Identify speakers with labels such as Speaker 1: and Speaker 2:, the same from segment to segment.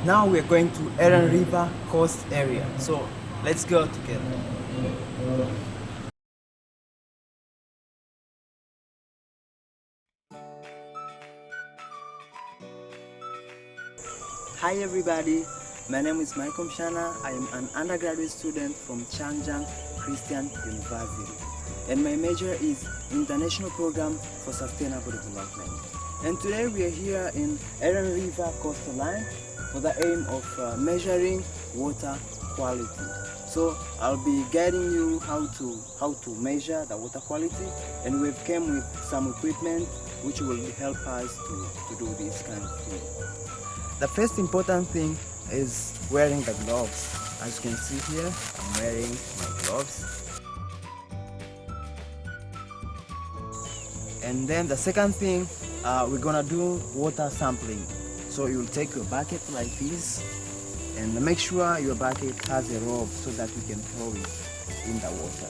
Speaker 1: Now we're going to Erin River coast area. So let's go together. Hi everybody, my name is Michael Mshana. I am an undergraduate student from Changjiang Christian University, and my major is International Program for Sustainable Development. And today we are here in Erin River coastal line for the aim of measuring water quality. So I'll be guiding you how to measure the water quality, and we've come with some equipment which will help us to do this kind of thing. The first important thing is wearing the gloves. As you can see here, I'm wearing my gloves. And then the second thing, we're gonna do water sampling. So you'll take your bucket like this and make sure your bucket has a rope so that you can throw it in the water.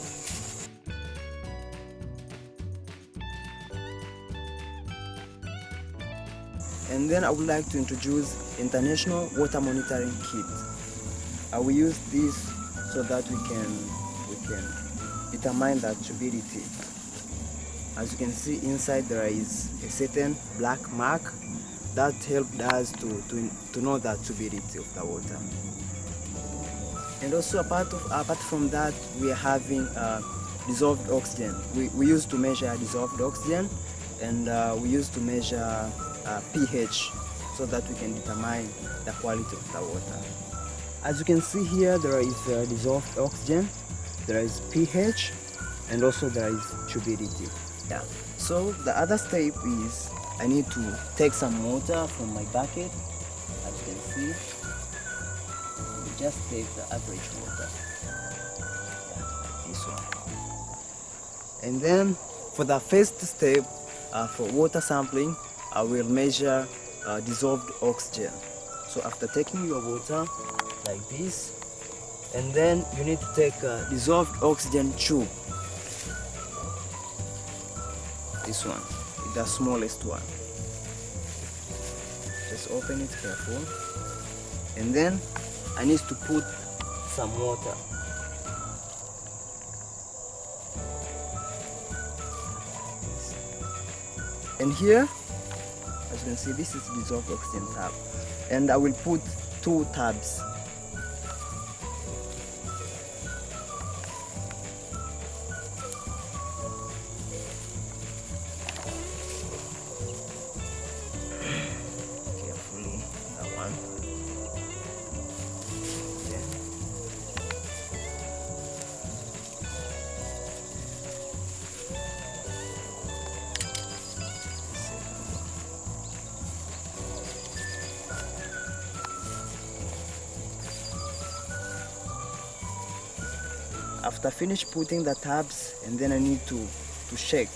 Speaker 1: And then I would like to introduce International Water Monitoring Kit. We use this so that we can determine the turbidity. As you can see, inside there is a certain black mark that helped us to know the turbidity of the water. And also apart from that, we are having dissolved oxygen. We used to measure dissolved oxygen, and we used to measure pH so that we can determine the quality of the water. As you can see here, there is dissolved oxygen, there is pH, and also there is turbidity. Yeah. So the other step is I need to take some water from my bucket. As you can see, we just take the average water. Yeah, like this one. And then for the first step, for water sampling, I will measure dissolved oxygen. So after taking your water like this, and then you need to take a dissolved oxygen tube. This one, the smallest one. Just open it careful, and then I need to put some water. And here, as you can see, this is dissolved oxygen tab, and I will put 2 tabs. Carefully, that one. Okay. After finish putting the tabs, and then I need to shake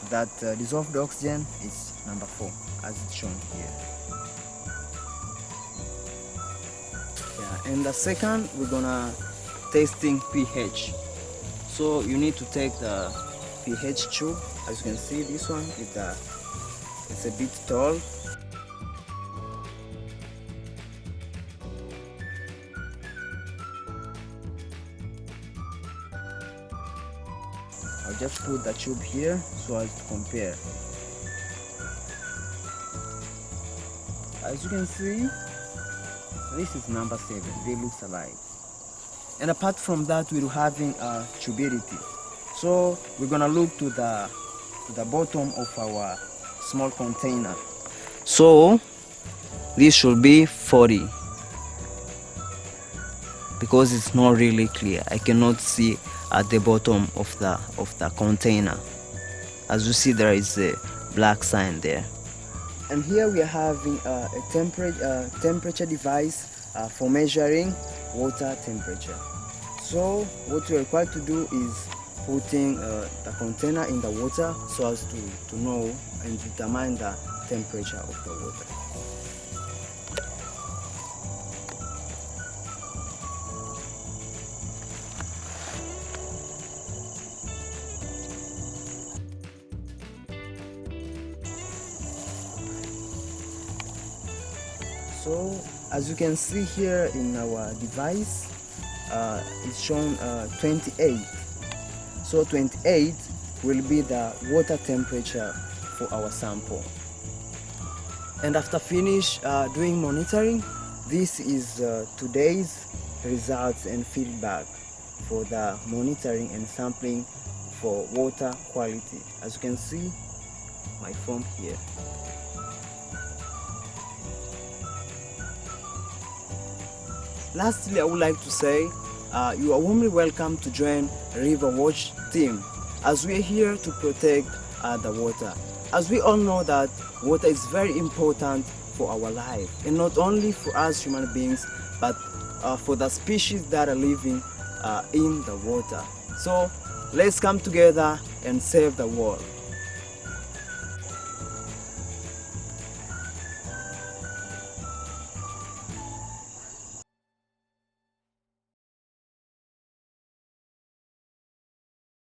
Speaker 1: that dissolved oxygen is number 4 as it's shown here. Yeah, and the second we're gonna testing pH. So you need to take the pH tube. As you can see, this one is it's a bit tall. I'll just put the tube here so as to compare. As you can see, this is number 7. They look alike. And apart from that, we're having turbidity. So we're gonna look to the bottom of our small container. So this should be 40 because it's not really clear. I cannot see at the bottom of the container. As you see, there is a black sign there. And here we are having a temperature device for measuring water temperature. So what we are required to do is putting the container in the water so as to know and determine the temperature of the water. So as you can see here in our device, it's shown 28. So 28 will be the water temperature for our sample. And after finish doing monitoring, this is today's results and feedback for the monitoring and sampling for water quality. As you can see, my form here. Lastly, I would like to say you are warmly welcome to join River Watch team, as we are here to protect the water. As we all know that water is very important for our life, and not only for us human beings, but for the species that are living in the water. So let's come together and save the world.